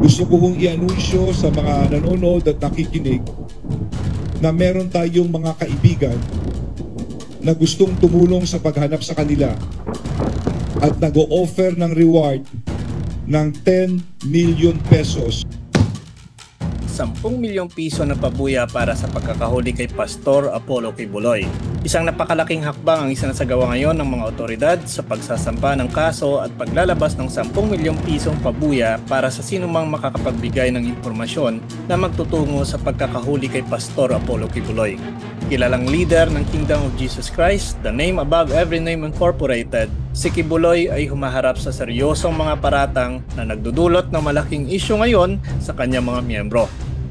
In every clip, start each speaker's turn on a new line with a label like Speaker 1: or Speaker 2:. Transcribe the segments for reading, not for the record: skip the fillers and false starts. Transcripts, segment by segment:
Speaker 1: Gusto ko hong i-anunsyo sa mga nanonood at nakikinig na meron tayong mga kaibigan na gustong tumulong sa paghanap sa kanila at nag-o-offer ng reward ng 10 million pesos.
Speaker 2: 10 milyong piso na pabuya para sa pagkakahuli kay Pastor Apollo Kibuloy. Isang napakalaking hakbang ang isinasagawa ngayon ng mga otoridad sa pagsasampa ng kaso at paglalabas ng 10 milyong pisong pabuya para sa sinumang makakapagbigay ng impormasyon na magtutungo sa pagkakahuli kay Pastor Apollo Kibuloy. Kilalang leader ng Kingdom of Jesus Christ, the name above every name incorporated, si Kibuloy ay humaharap sa seryosong mga paratang na nagdudulot ng malaking isyu ngayon sa kanyang mga miyembro.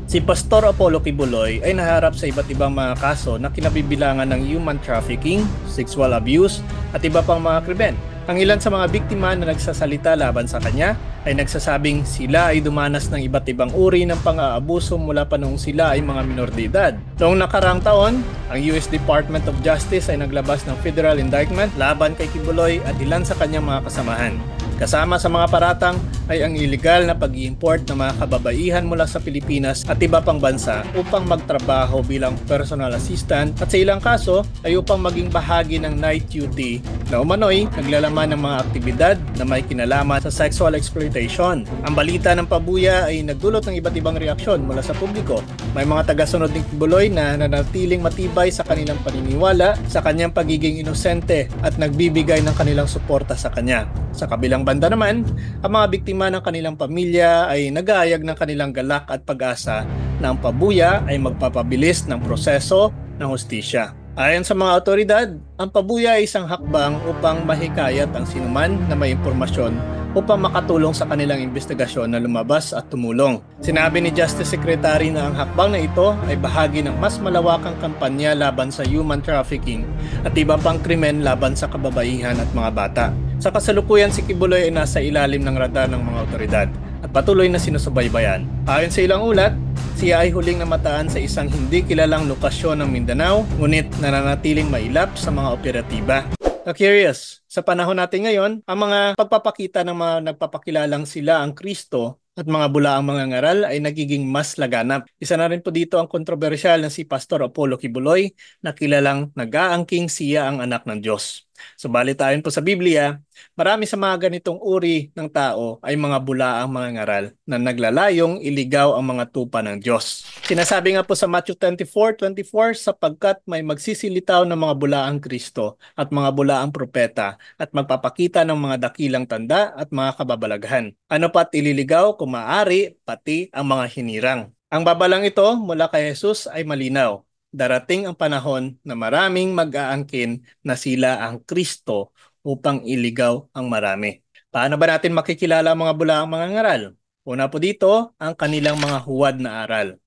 Speaker 2: Si Pastor Apollo Kibuloy ay naharap sa iba't ibang mga kaso na kinabibilangan ng human trafficking, sexual abuse at iba pang mga krimen. Ang ilan sa mga biktima na nagsasalita laban sa kanya ay nagsasabing sila ay dumanas ng iba't ibang uri ng pang-aabuso mula pa noong sila ay mga minor de edad. Noong nakaraang taon, ang US Department of Justice ay naglabas ng federal indictment laban kay Kibuloy at ilan sa kanyang mga kasamahan. Kasama sa mga paratang ay ang illegal na pag-i-import ng mga kababaihan mula sa Pilipinas at iba pang bansa upang magtrabaho bilang personal assistant at sa ilang kaso ay upang maging bahagi ng night duty na umano'y naglalaman ng mga aktibidad na may kinalaman sa sexual exploitation. Ang balita ng pabuya ay nagdulot ng iba't ibang reaksyon mula sa publiko. May mga tagasunod ng Kibuloy na nanatiling matibay sa kanilang paniniwala sa kanyang pagiging inosente at nagbibigay ng kanilang suporta sa kanya. Sa kabilang banda naman, ang mga biktima ng kanilang pamilya ay nag-aayag ng kanilang galak at pag-asa na ang pabuya ay magpapabilis ng proseso ng hustisya. Ayon sa mga otoridad, ang pabuya ay isang hakbang upang mahikayat ang sinuman na may impormasyon upang makatulong sa kanilang investigasyon na lumabas at tumulong. Sinabi ni Justice Secretary na ang hakbang na ito ay bahagi ng mas malawakang kampanya laban sa human trafficking at iba pang krimen laban sa kababaihan at mga bata. Sa kasalukuyan, si Kibuloy ay nasa ilalim ng radar ng mga otoridad at patuloy na sinusubaybayan. Ayon sa ilang ulat, siya ay huling namataan sa isang hindi kilalang lokasyon ng Mindanao, ngunit nananatiling mailap sa mga operatiba. Curious, sa panahon natin ngayon, ang mga pagpapakita ng mga nagpapakilalang sila ang Kristo at mga bulaang mga ngaral ay nagiging mas laganap. Isa na rin po dito ang kontrobersyal na si Pastor Apollo Kibuloy na kilalang nag-aangking siya ang anak ng Diyos. Subalit ayon po sa Biblia, marami sa mga ganitong uri ng tao ay mga bulaang mga ngaral na naglalayong iligaw ang mga tupa ng Diyos. Sinasabi nga po sa Matthew 24:24, sapagkat may magsisilitaw ng mga bulaang Kristo at mga bulaang propeta at magpapakita ng mga dakilang tanda at mga kababalaghan. Ano pat ililigaw kung maaari pati ang mga hinirang. Ang babalang ito mula kay Jesus ay malinaw. Darating ang panahon na maraming mag-aangkin na sila ang Kristo upang iligaw ang marami. Paano ba natin makikilala ang mga bulaang mga ngaral? Una po dito, ang kanilang mga huwad na aral.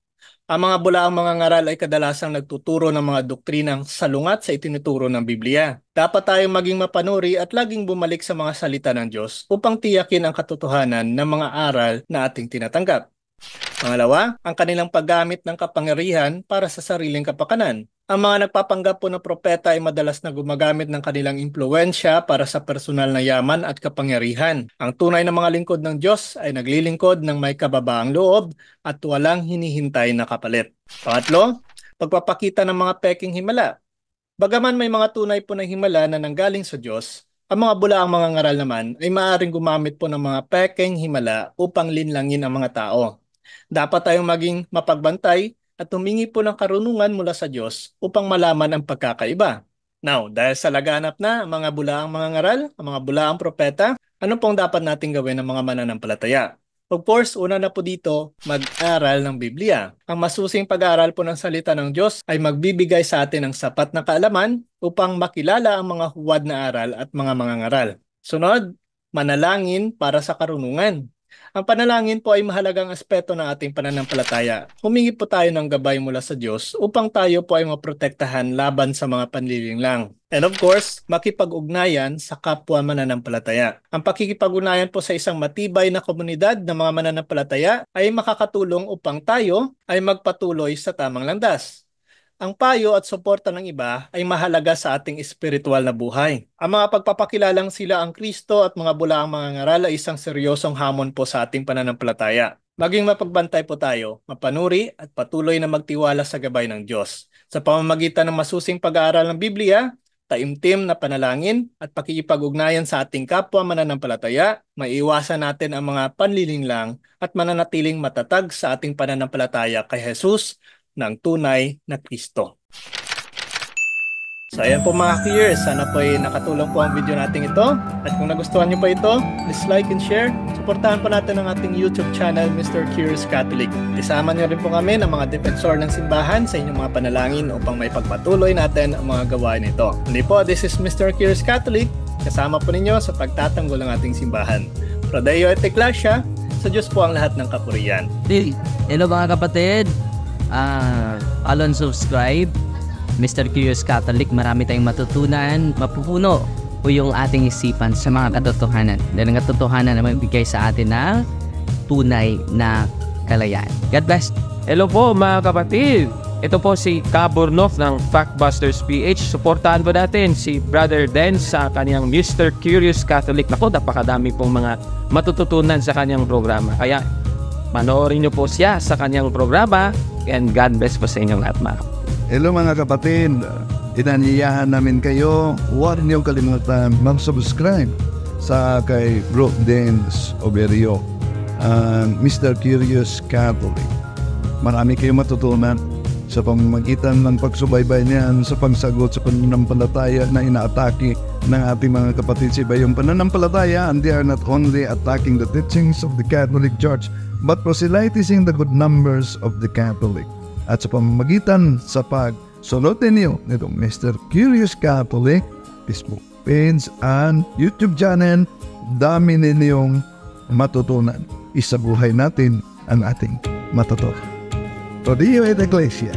Speaker 2: Ang mga bulaang mga ngaral ay kadalasang nagtuturo ng mga doktrinang salungat sa itinuturo ng Biblia. Dapat tayong maging mapanuri at laging bumalik sa mga salita ng Diyos upang tiyakin ang katotohanan ng mga aral na ating tinatanggap. Pangalawa, ang kanilang paggamit ng kapangyarihan para sa sariling kapakanan. Ang mga nagpapanggap po na propeta ay madalas na gumagamit ng kanilang impluwensya para sa personal na yaman at kapangyarihan. Ang tunay na mga lingkod ng Diyos ay naglilingkod ng may kababaang loob at walang hinihintay na kapalit. Pangatlo, pagpapakita ng mga peking himala. Bagaman may mga tunay po na himala na nanggaling sa Diyos, ang mga bulaang mga ngaral naman ay maaaring gumamit po ng mga peking himala upang linlangin ang mga tao. Dapat tayong maging mapagbantay at humingi po ng karunungan mula sa Diyos upang malaman ang pagkakaiba. Now, dahil sa laganap na ang mga bulaang mga ngaral, ang mga bulaang propeta, ano pong dapat natin gawin ng mga mananampalataya? Of course, una na po dito, mag-aral ng Biblia. Ang masusing pag-aaral po ng salita ng Diyos ay magbibigay sa atin ng sapat na kaalaman upang makilala ang mga huwad na aral at mga ngaral. Sunod, manalangin para sa karunungan. Ang panalangin po ay mahalagang aspeto ng ating pananampalataya. Humingi po tayo ng gabay mula sa Diyos upang tayo po ay maprotektahan laban sa mga panlilinglang. And of course, makipag-ugnayan sa kapwa mananampalataya. Ang pakikipag-ugnayan po sa isang matibay na komunidad ng mga mananampalataya ay makakatulong upang tayo ay magpatuloy sa tamang landas. Ang payo at suporta ng iba ay mahalaga sa ating espiritual na buhay. Ang mga pagpapakilalang sila ang Kristo at mga bulaang mga ngaral ay isang seryosong hamon po sa ating pananampalataya. Maging mapagbantay po tayo, mapanuri at patuloy na magtiwala sa gabay ng Diyos. Sa pamamagitan ng masusing pag-aaral ng Biblia, taimtim na panalangin at pakikipag-ugnayan sa ating kapwa mananampalataya, maiiwasan natin ang mga panlilinlang at mananatiling matatag sa ating pananampalataya kay Jesus ng tunay na Kristo. So ayan po mga Curious, sana po ay nakatulong po ang video natin ito. At kung nagustuhan nyo po ito, please like and share. Suportahan po natin ang ating YouTube channel, Mr. Curious Catholic. Isama nyo rin po kami ng mga defensor ng simbahan sa inyong mga panalangin upang may pagpatuloy natin ang mga gawain nito. Muli po, this is Mr. Curious Catholic. Kasama po ninyo sa pagtatanggol ng ating simbahan. Pro Deo et Ecclesia, sa Diyos po ang lahat ng kapurihan.
Speaker 3: Hello mga kapatid, follow and subscribe Mr. Curious Catholic. Marami tayong matutunan, mapupuno po yung ating isipan sa mga katotohanan. Dahil ang katotohanan na magbigay sa atin ng tunay na kalayaan. God bless.
Speaker 4: Hello po mga kapatid. Ito po si Kabornov ng Factbusters PH. Suportahan po natin si Brother Den sa kanyang Mr. Curious Catholic. Naku, napakadami pong mga matututunan sa kanyang programa. Kaya panoorin niyo po siya sa kanyang programa. And God bless po sa inyong lahat mga kapatid.
Speaker 5: Hello mga kapatid, inanyayahan namin kayo, huwag niyong kalimutan mag-subscribe sa kay Bro Dens Oberio, Mr. Curious Catholic. Marami kayong matutunan sa pamamagitan ng pagsubaybay niyan sa pagsagot sa pananampalataya na inaatake ng ating mga kapatid sa iba. Yung pananampalataya, and they are not only attacking the teachings of the Catholic Church, but proselytizing the good numbers of the Catholic. At sa pamamagitan sa pagsunod ninyo nitong Mr. Curious Catholic Facebook page and YouTube channel, dami ninyong matutunan. Isabuhay natin ang ating matutunan. Pro Deo et Ecclesia.